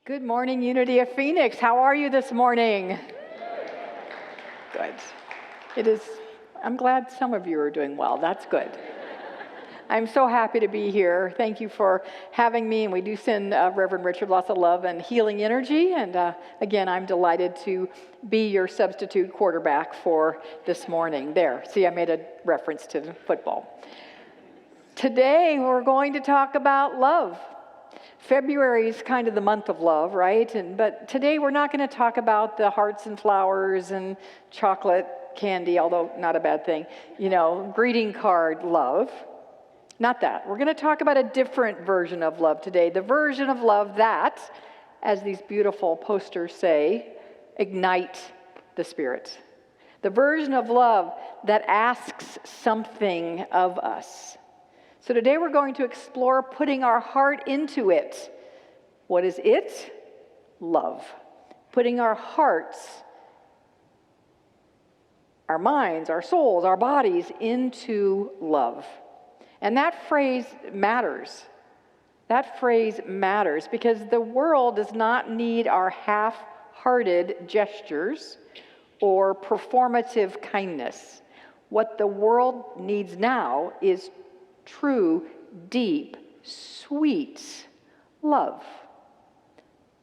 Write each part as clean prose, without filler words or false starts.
Good morning, Unity of Phoenix. How are you this morning? Good. I'm glad some of you are doing well. That's good. I'm so happy to be here. Thank you for having me. And we do send Reverend Richard lots of love and healing energy. And again, I'm delighted to be your substitute quarterback for this morning. There, see, I made a reference to football. Today, we're going to talk about love. February is kind of the month of love, right? But today we're not going to talk about the hearts and flowers and chocolate candy, although not a bad thing, greeting card love. Not that. We're going to talk about a different version of love today. The version of love that, as these beautiful posters say, ignite the spirit. The version of love that asks something of us. So today we're going to explore putting our heart into it. What is it? Love. Putting our hearts, our minds, our souls, our bodies into love. And that phrase matters. That phrase matters because the world does not need our half-hearted gestures or performative kindness. What the world needs now is true, deep, sweet love.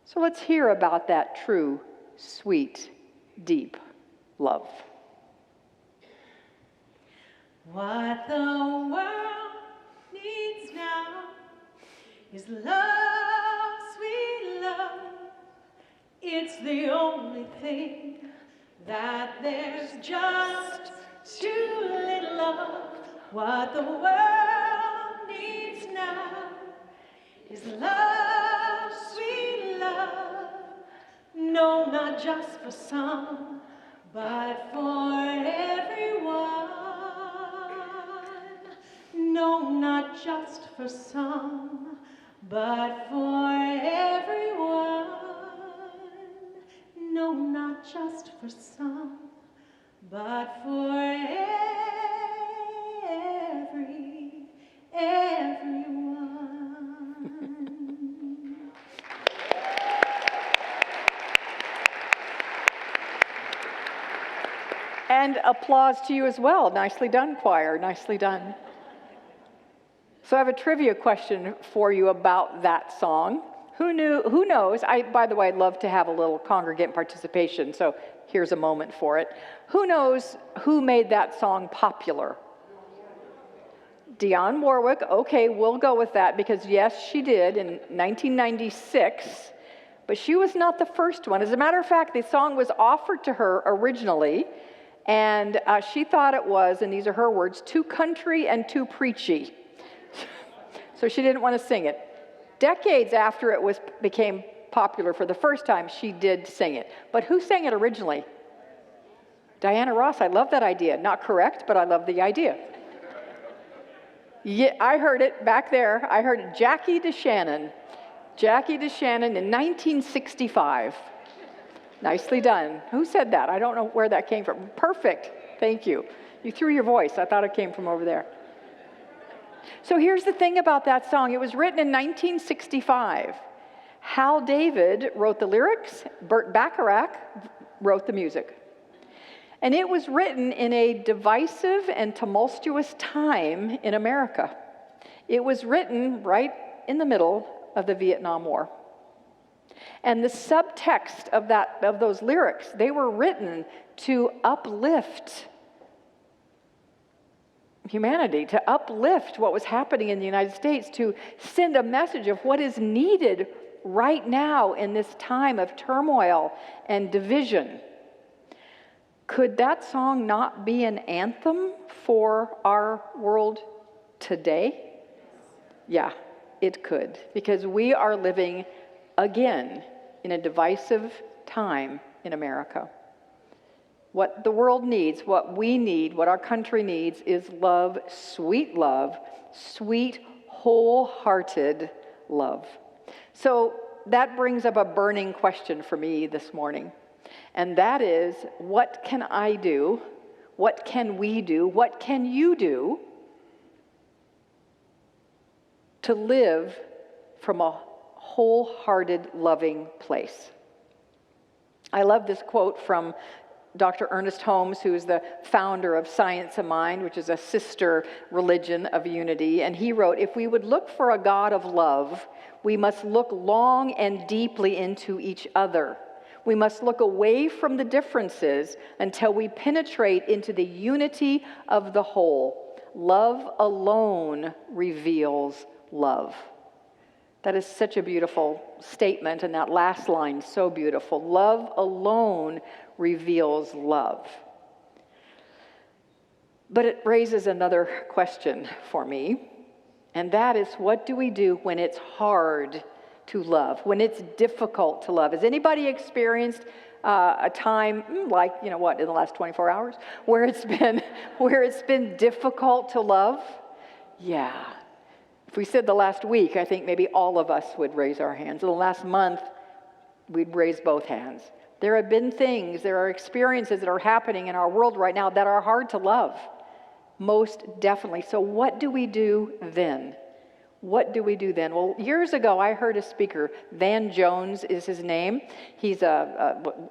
So let's hear about that true, sweet, deep love. What the world needs now is love, sweet love. It's the only thing that there's just too little of. What the world needs now is love, sweet love. No, not just for some, but for everyone. No, not just for some, but for everyone. No, not just for some, but for everyone. And applause to you as well. Nicely done, choir. Nicely done. So I have a trivia question for you about that song. Who knows? By the way, I'd love to have a little congregant participation, so here's a moment for it. Who knows who made that song popular? Dionne Warwick. Okay, we'll go with that because yes, she did in 1996, but she was not the first one. As a matter of fact, the song was offered to her originally, and she thought it was, and these are her words, too country and too preachy. So she didn't want to sing it. Decades after it became popular for the first time, she did sing it. But who sang it originally? Diana Ross. I love that idea. Not correct, but I love the idea. Yeah, I heard it back there. I heard it. Jackie DeShannon. Jackie DeShannon in 1965. Nicely done. Who said that? I don't know where that came from. Perfect. Thank you. You threw your voice. I thought it came from over there. So here's the thing about that song. It was written in 1965. Hal David wrote the lyrics. Burt Bacharach wrote the music. And it was written in a divisive and tumultuous time in America. It was written right in the middle of the Vietnam War. And the subtext of those lyrics, they were written to uplift humanity, to uplift what was happening in the United States, to send a message of what is needed right now in this time of turmoil and division. Could that song not be an anthem for our world today? Yeah, it could, because we are living again in a divisive time in America. What the world needs, what we need, what our country needs is love, sweet, wholehearted love. So that brings up a burning question for me this morning. And that is, what can I do? What can we do? What can you do to live from a wholehearted, loving place. I love this quote from Dr. Ernest Holmes, who is the founder of Science of Mind, which is a sister religion of unity. And he wrote, "If we would look for a God of love, we must look long and deeply into each other. We must look away from the differences until we penetrate into the unity of the whole. Love alone reveals love." That is such a beautiful statement, and that last line, so beautiful. Love alone reveals love. But it raises another question for me, and that is, what do we do when it's hard to love, when it's difficult to love? Has anybody experienced a time like, in the last 24 hours, where it's been difficult to love? Yeah. If we said the last week, I think maybe all of us would raise our hands. In the last month, we'd raise both hands. There have been things, there are experiences that are happening in our world right now that are hard to love. Most definitely. So what do we do then? What do we do then? Well, years ago, I heard a speaker. Van Jones is his name. He's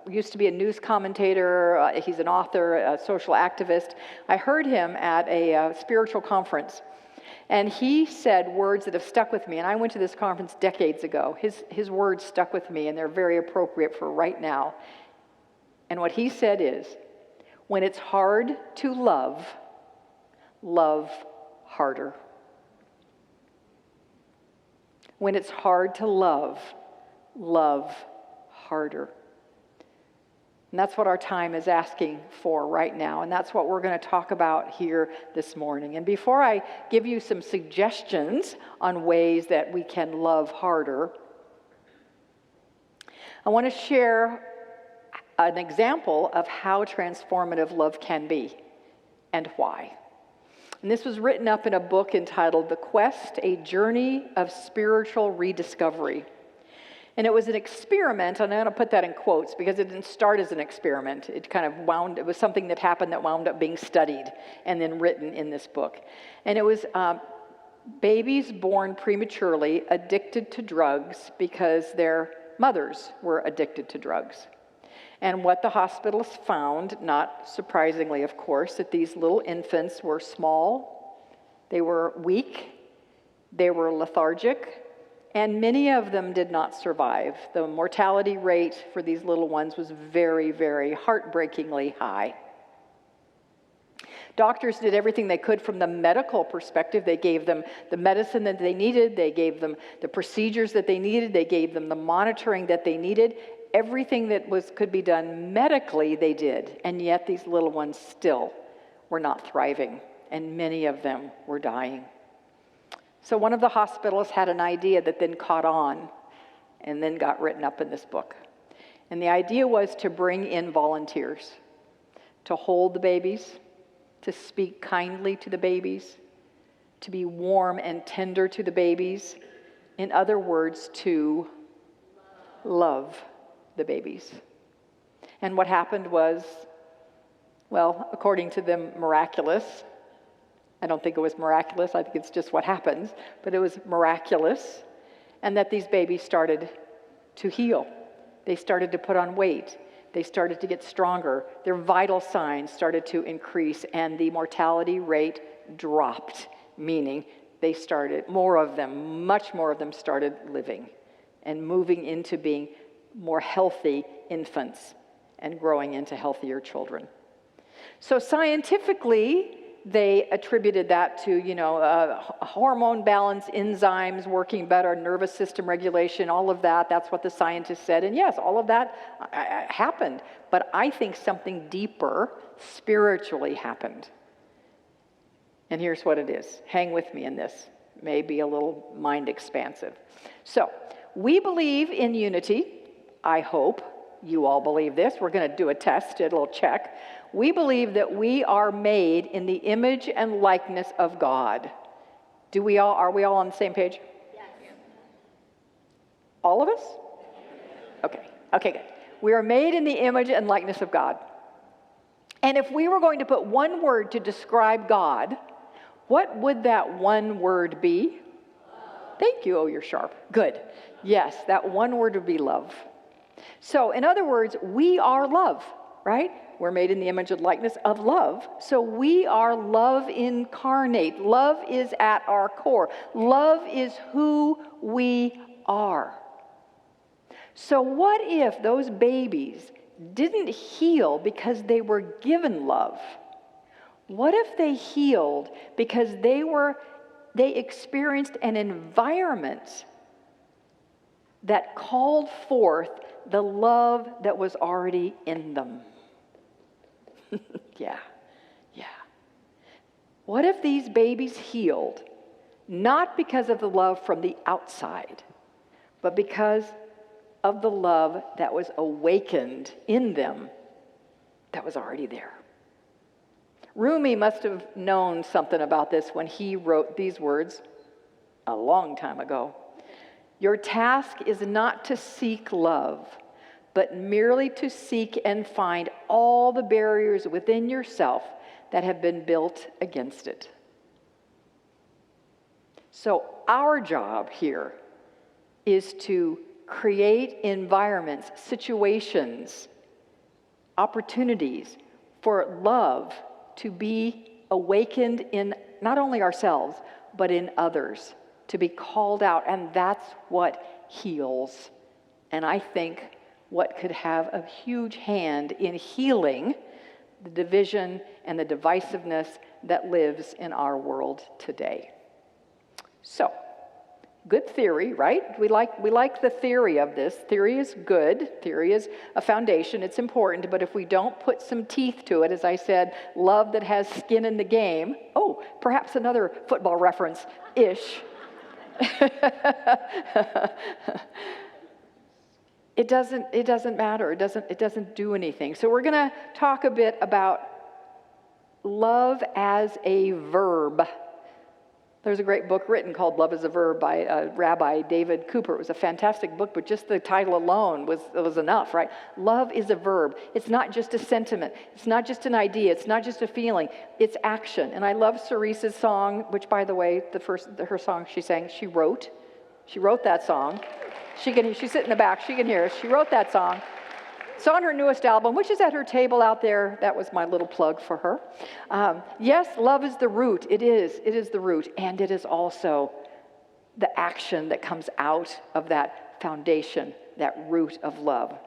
used to be a news commentator. He's an author, a social activist. I heard him at a spiritual conference. And he said words that have stuck with me. And I went to this conference decades ago. His words stuck with me, and they're very appropriate for right now. And what he said is, when it's hard to love, love harder. When it's hard to love, love harder. And that's what our time is asking for right now. And that's what we're going to talk about here this morning. And before I give you some suggestions on ways that we can love harder, I want to share an example of how transformative love can be and why. And this was written up in a book entitled The Quest, A Journey of Spiritual Rediscovery. And it was an experiment, and I'm going to put that in quotes because it didn't start as an experiment. It was something that happened that wound up being studied and then written in this book. And it was babies born prematurely addicted to drugs because their mothers were addicted to drugs. And what the hospitals found, not surprisingly, of course, that these little infants were small, they were weak, they were lethargic, and many of them did not survive. The mortality rate for these little ones was very, very heartbreakingly high. Doctors did everything they could from the medical perspective. They gave them the medicine that they needed. They gave them the procedures that they needed. They gave them the monitoring that they needed. Everything that could be done medically, they did. And yet these little ones still were not thriving, and many of them were dying. So one of the hospitals had an idea that then caught on and then got written up in this book. And the idea was to bring in volunteers, to hold the babies, to speak kindly to the babies, to be warm and tender to the babies. In other words, to love the babies. And what happened was, well, according to them, miraculous. I don't think it was miraculous. I think it's just what happens. But it was miraculous. And that these babies started to heal. They started to put on weight. They started to get stronger. Their vital signs started to increase. And the mortality rate dropped. Meaning much more of them started living and moving into being more healthy infants and growing into healthier children. So scientifically, they attributed that to, hormone balance, enzymes working better, nervous system regulation, all of that. That's what the scientists said. And yes, all of that happened. But I think something deeper spiritually happened. And here's what it is. Hang with me in this. May be a little mind expansive. So, we believe in unity. I hope you all believe this. We're going to do a test, a little check. We believe that we are made in the image and likeness of God. Are we all on the same page? Yes. All of us? Okay, good. We are made in the image and likeness of God. And if we were going to put one word to describe God, what would that one word be? Thank you. Oh, you're sharp. Good. Yes, that one word would be love. So, in other words, we are love, right? We're made in the image and likeness of love. So we are love incarnate. Love is at our core. Love is who we are. So what if those babies didn't heal because they were given love? What if they healed because they experienced an environment that called forth the love that was already in them? Yeah. What if these babies healed, not because of the love from the outside, but because of the love that was awakened in them that was already there? Rumi must have known something about this when he wrote these words a long time ago. Your task is not to seek love, but merely to seek and find all the barriers within yourself that have been built against it. So our job here is to create environments, situations, opportunities for love to be awakened in not only ourselves, but in others, to be called out. And that's what heals. And I think what could have a huge hand in healing the division and the divisiveness that lives in our world today. So, good theory, right? We like the theory of this. Theory is good. Theory is a foundation. It's important. But if we don't put some teeth to it, as I said, love that has skin in the game. Oh, perhaps another football reference-ish. It doesn't matter. It doesn't do anything. So we're going to talk a bit about love as a verb. There's a great book written called Love is a Verb by Rabbi David Cooper. It was a fantastic book, but just the title alone was enough, right? Love is a verb. It's not just a sentiment. It's not just an idea. It's not just a feeling. It's action. And I love Ceresa's song, which, by the way, her song she sang, she wrote. She wrote that song. She's sitting in the back. She can hear us. She wrote that song. It's on her newest album, which is at her table out there. That was my little plug for her. Yes, love is the root. It is the root. And it is also the action that comes out of that foundation, that root of love.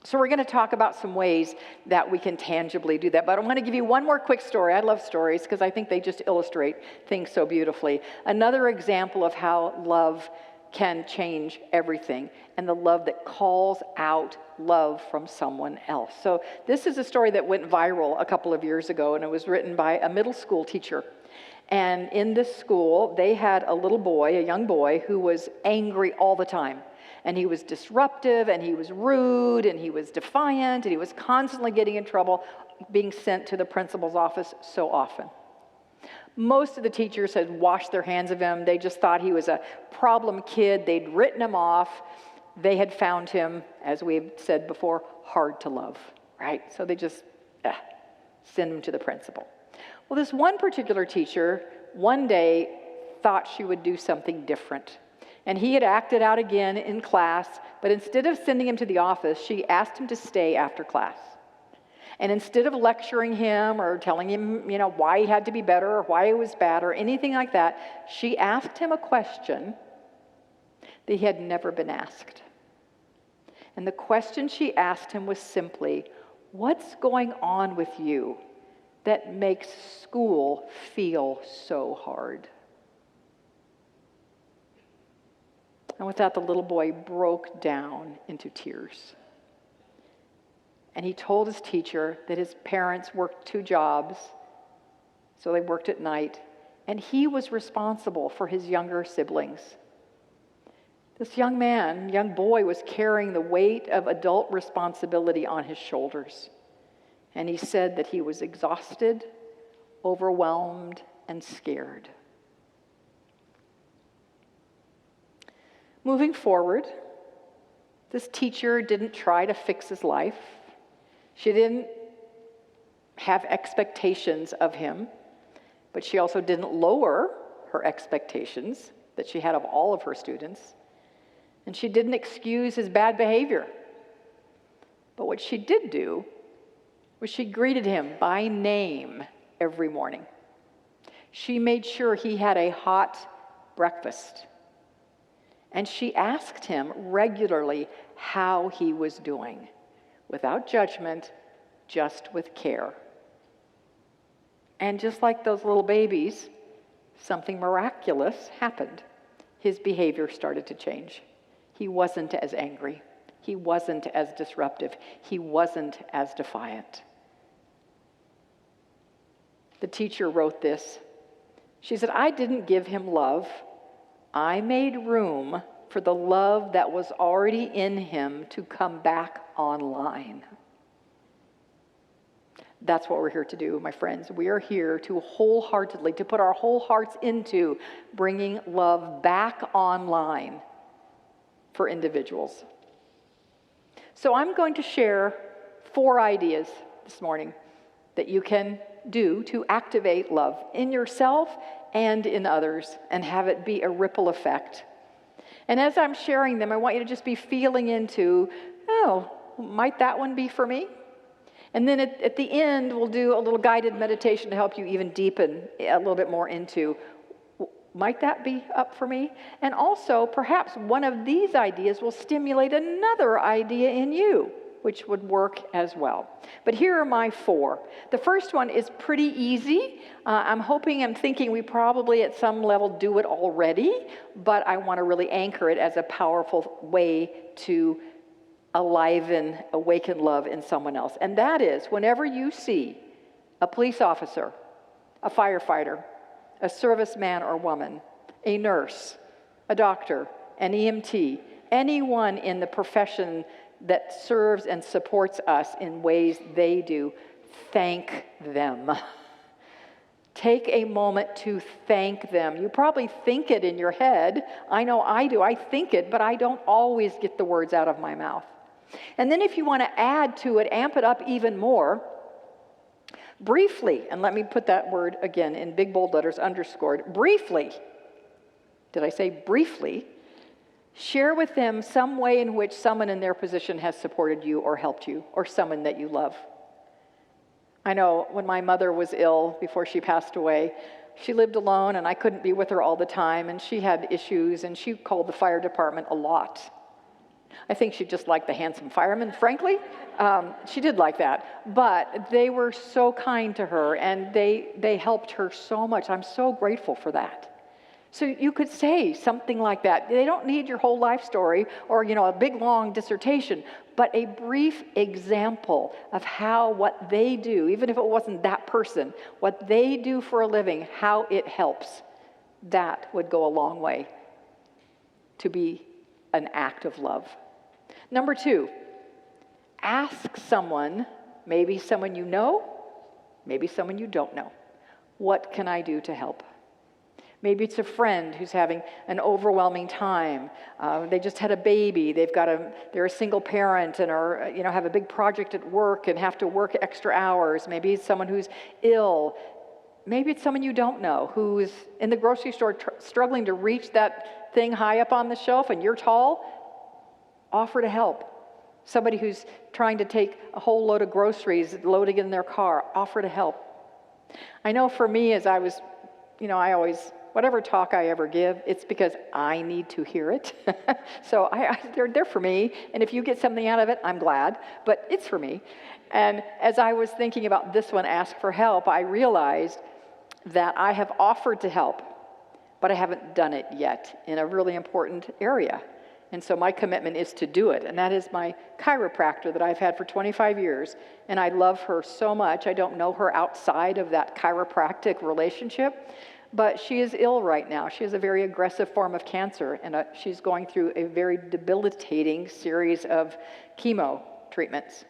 So we're going to talk about some ways that we can tangibly do that. But I'm going to give you one more quick story. I love stories because I think they just illustrate things so beautifully. Another example of how love can change everything, and the love that calls out love from someone else. So this is a story that went viral a couple of years ago, and it was written by a middle school teacher. And in this school, they had a little boy, a young boy, who was angry all the time. And he was disruptive, and he was rude, and he was defiant, and he was constantly getting in trouble, being sent to the principal's office so often. Most of the teachers had washed their hands of him. They just thought he was a problem kid. They'd written him off. They had found him, as we've said before, hard to love, right? So they just send him to the principal. Well, this one particular teacher one day thought she would do something different. And he had acted out again in class, but instead of sending him to the office, she asked him to stay after class. And instead of lecturing him or telling him, why he had to be better or why he was bad or anything like that, she asked him a question that he had never been asked. And the question she asked him was simply, what's going on with you that makes school feel so hard? And with that, the little boy broke down into tears. And he told his teacher that his parents worked 2 jobs, so they worked at night, and he was responsible for his younger siblings. This young boy was carrying the weight of adult responsibility on his shoulders. And he said that he was exhausted, overwhelmed, and scared. Moving forward, this teacher didn't try to fix his life. She didn't have expectations of him, but she also didn't lower her expectations. that she had of all of her students. And she didn't excuse his bad behavior. But what she did do was she greeted him by name every morning. She made sure he had a hot breakfast. And she asked him regularly how he was doing, without judgment, just with care. And just like those little babies, something miraculous happened. His behavior started to change. He wasn't as angry. He wasn't as disruptive. He wasn't as defiant. The teacher wrote this. She said, "I didn't give him love. I made room for the love that was already in him to come back online." That's what we're here to do, my friends. We are here to wholeheartedly, to put our whole hearts into bringing love back online for individuals. So I'm going to share 4 ideas this morning that you can do to activate love in yourself and in others and have it be a ripple effect. And as I'm sharing them, I want you to just be feeling into, oh, might that one be for me? And then at the end, we'll do a little guided meditation to help you even deepen a little bit more into, might that be up for me? And also, perhaps one of these ideas will stimulate another idea in you, which would work as well. But here are my 4. The first one is pretty easy. I'm thinking we probably at some level do it already, but I want to really anchor it as a powerful way to awaken love in someone else. And that is, whenever you see a police officer, a firefighter, a serviceman or woman, a nurse, a doctor, an EMT, anyone in the profession that serves and supports us in ways they do, thank them. Take a moment to thank them. You probably think it in your head. I know I do. I think it, but I don't always get the words out of my mouth. And then if you want to add to it, amp it up even more, briefly, and let me put that word again in big bold letters underscored, briefly, did I say briefly? Share with them some way in which someone in their position has supported you or helped you, or someone that you love. I know when my mother was ill before she passed away, she lived alone and I couldn't be with her all the time, and she had issues and she called the fire department a lot. I think she just liked the handsome firemen, frankly. She did like that. But they were so kind to her and they helped her so much. I'm so grateful for that. So you could say something like that. They don't need your whole life story or, a big, long dissertation, but a brief example of how what they do, even if it wasn't that person, what they do for a living, how it helps, that would go a long way to be an act of love. Number 2, ask someone, maybe someone you know, maybe someone you don't know, what can I do to help? Maybe it's a friend who's having an overwhelming time. They just had a baby. They're a single parent and are, have a big project at work and have to work extra hours. Maybe it's someone who's ill. Maybe it's someone you don't know who's in the grocery store struggling to reach that thing high up on the shelf and you're tall. Offer to help. Somebody who's trying to take a whole load of groceries, loading in their car, offer to help. I know for me, as I was, whatever talk I ever give, it's because I need to hear it. So they're for me, and if you get something out of it, I'm glad, but it's for me. And as I was thinking about this one, ask for help, I realized that I have offered to help, but I haven't done it yet in a really important area. And so my commitment is to do it. And that is my chiropractor that I've had for 25 years. And I love her so much. I don't know her outside of that chiropractic relationship. But she is ill right now. She has a very aggressive form of cancer. And she's going through a very debilitating series of chemo treatments.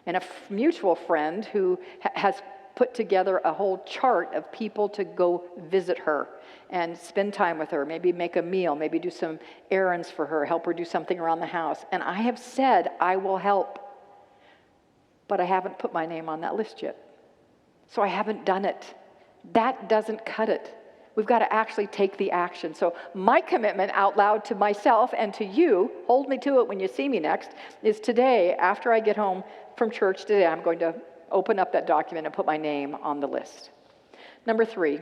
And a mutual friend who has put together a whole chart of people to go visit her and spend time with her, maybe make a meal, maybe do some errands for her, help her do something around the house. And I have said I will help, but I haven't put my name on that list yet. So I haven't done it. That doesn't cut it. We've got to actually take the action. So my commitment out loud to myself and to you, hold me to it when you see me next, is today, after I get home from church today, I'm going to open up that document and put my name on the list. Number 3,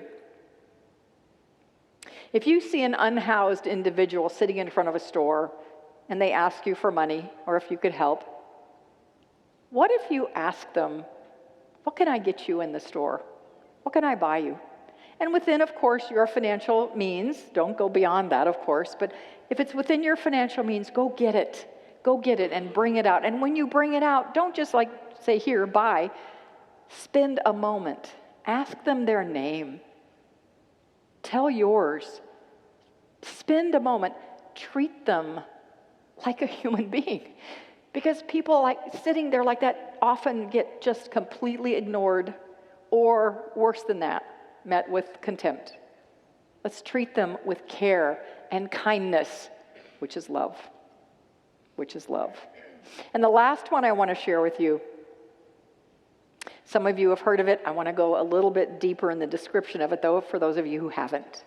if you see an unhoused individual sitting in front of a store and they ask you for money or if you could help, what if you ask them, what can I get you in the store? What can I buy you? And within, of course, your financial means, don't go beyond that, of course, but if it's within your financial means, go get it. Go get it and bring it out. And when you bring it out, don't just like say, here, buy. Spend a moment. Ask them their name. Tell yours. Spend a moment. Treat them like a human being. Because people like sitting there like that often get just completely ignored, or worse than that, met with contempt. Let's treat them with care and kindness, which is love. Which is love. And the last one I want to share with you, some of you have heard of it. I want to go a little bit deeper in the description of it, though, for those of you who haven't.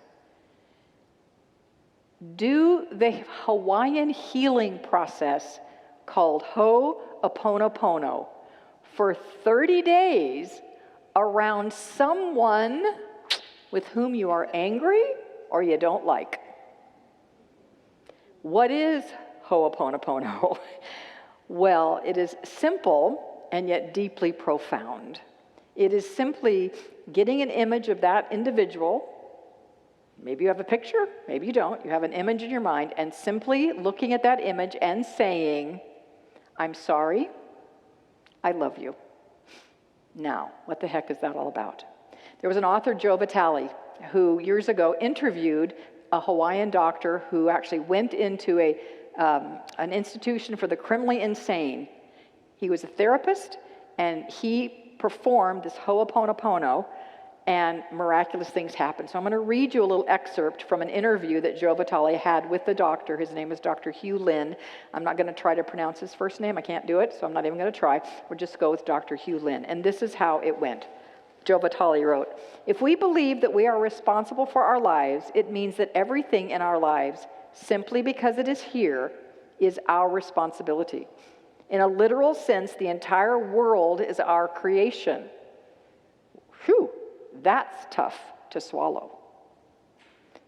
Do the Hawaiian healing process called Ho'oponopono for 30 days around someone with whom you are angry or you don't like. What is Ho'oponopono? Well, it is simple and yet deeply profound. It is simply getting an image of that individual. Maybe you have a picture, maybe you don't. You have an image in your mind, and simply looking at that image and saying, I'm sorry, I love you. Now, what the heck is that all about? There was an author, Joe Vitale, who years ago interviewed a Hawaiian doctor who actually went into an institution for the criminally insane. He was a therapist, and he performed this Ho'oponopono, and miraculous things happened. So I'm going to read you a little excerpt from an interview that Joe Vitale had with the doctor. His name is Dr. Hugh Lin. I'm not going to try to pronounce his first name. I can't do it, so I'm not even going to try. We'll just go with Dr. Hugh Lin. And this is how it went. Joe Vitale wrote, if we believe that we are responsible for our lives, it means that everything in our lives, simply because it is here, is our responsibility. In a literal sense, the entire world is our creation. Whew. That's tough to swallow.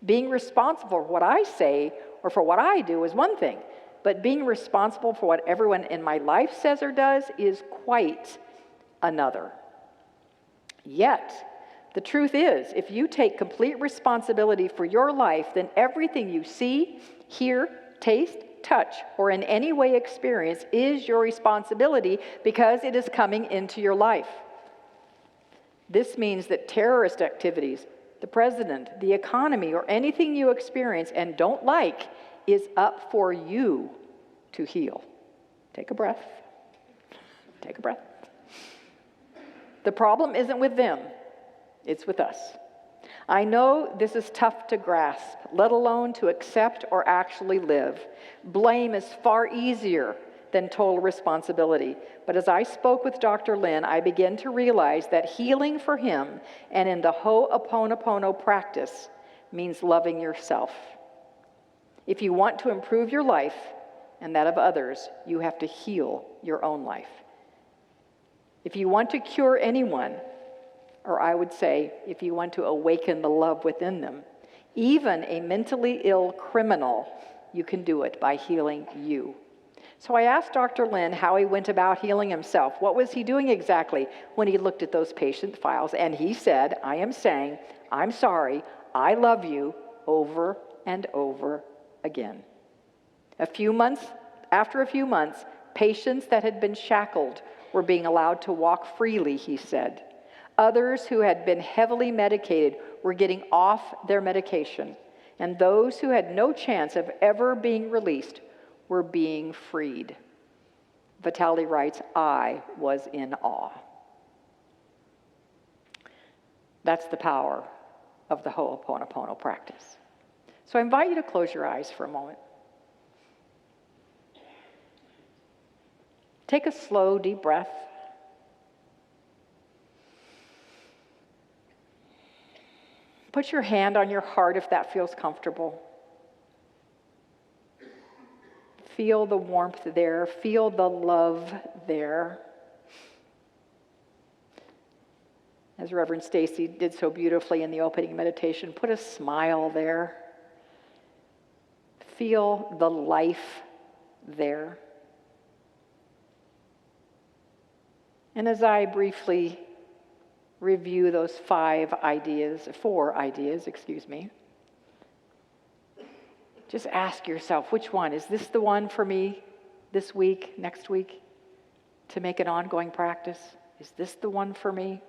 Being responsible for what I say or for what I do is one thing, but being responsible for what everyone in my life says or does is quite another. Yet, the truth is, if you take complete responsibility for your life, then everything you see, hear, taste, touch, or in any way experience is your responsibility because it is coming into your life. This means that terrorist activities, the president, the economy, or anything you experience and don't like is up for you to heal. Take a breath. Take a breath. The problem isn't with them, it's with us. I know this is tough to grasp, let alone to accept or actually live. Blame is far easier than total responsibility. But as I spoke with Dr. Lin, I began to realize that healing for him and in the Ho'oponopono practice means loving yourself. If you want to improve your life and that of others, you have to heal your own life. If you want to cure anyone, or I would say, if you want to awaken the love within them, even a mentally ill criminal, you can do it by healing you. So I asked Dr. Lin how he went about healing himself. What was he doing exactly when he looked at those patient files? And he said, I am saying, I'm sorry, I love you, over and over again. After a few months, patients that had been shackled were being allowed to walk freely, he said. Others who had been heavily medicated were getting off their medication. And those who had no chance of ever being released were being freed. Vitale writes, I was in awe. That's the power of the Ho'oponopono practice. So I invite you to close your eyes for a moment. Take a slow, deep breath. Put your hand on your heart if that feels comfortable. Feel the warmth there. Feel the love there. As Reverend Stacy did so beautifully in the opening meditation, put a smile there. Feel the life there. And as I briefly review those four ideas, just ask yourself, which one? Is this the one for me this week, next week, to make an ongoing practice? Is this the one for me?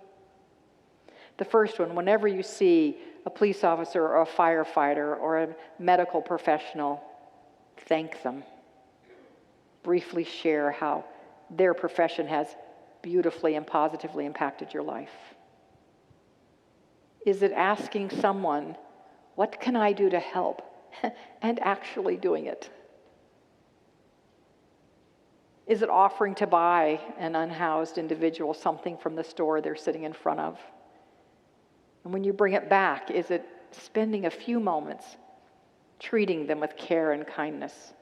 The first one, whenever you see a police officer or a firefighter or a medical professional, thank them. Briefly share how their profession has beautifully and positively impacted your life. Is it asking someone, what can I do to help? And actually doing it? Is it offering to buy an unhoused individual something from the store they're sitting in front of? And when you bring it back, is it spending a few moments treating them with care and kindness?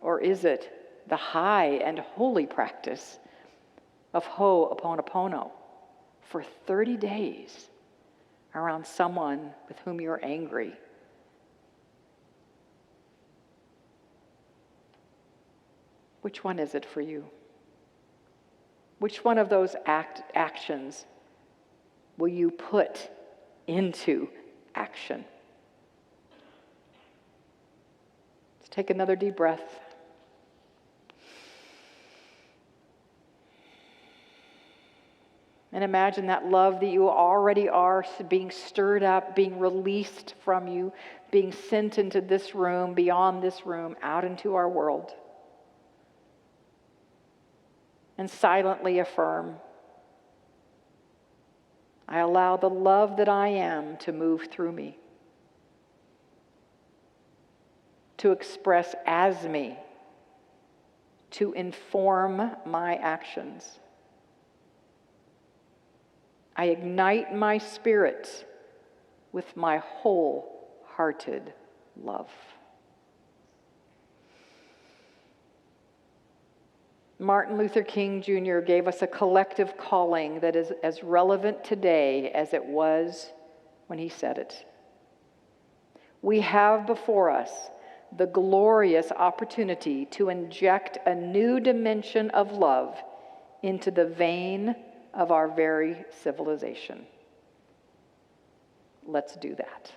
Or is it the high and holy practice of Ho'oponopono for 30 days around someone with whom you're angry? Which one is it for you? Which one of those actions will you put into action? Let's take another deep breath. And imagine that love that you already are being stirred up, being released from you, being sent into this room, beyond this room, out into our world. And silently affirm, I allow the love that I am to move through me, to express as me, to inform my actions. I ignite my spirit with my wholehearted love. Martin Luther King Jr. gave us a collective calling that is as relevant today as it was when he said it. We have before us the glorious opportunity to inject a new dimension of love into the vein of our very civilization. Let's do that.